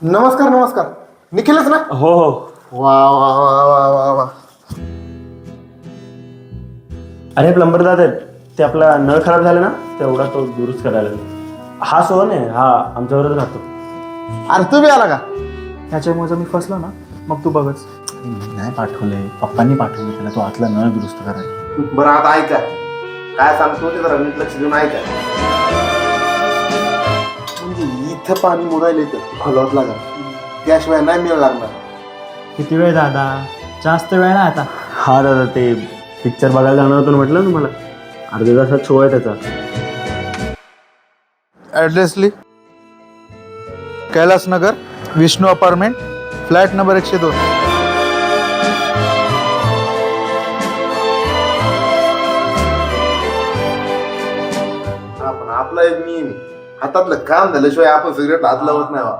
नमस्कार नमस्कार. निखिलच ना? हो हो. वा वा वा वा वा वा. अरे प्लंबर दादा ते आपला नळ खराब झाला ना तेवढा तो दुरुस्त करायला. हा सोहन आहे, हा आमच्यावरच राहतो. अरे तू बी आला का? ह्याच्यामुळे जर मी फसलो ना मग तू बघच. नाही पाठवलंय, पप्पांनी पाठवलं त्याला तो आतला नळ दुरुस्त करायला. बरं आता ऐका, काय सांगतो ते जरा नीट लक्ष देऊन ऐका. म्हणजे इथं पाणी मुरायला येतं हलवत लागा, त्याशिवाय नाही मिळ लागणार. किती वेळ दादा? जास्त वेळ नाही आता. हा दादा ते पिक्चर बघायला जाणार होतो म्हटलं ना तुम्हाला, अर्ध्या तासात शो आहे त्याचा. ॲड्रेस ली Kailas Nagar, Vishnu apartment, flat number 102. आपण आपला एक नियम आहे, हातातलं काम झाल्याशिवाय आपण सिगरेट हात लावत नाही बा.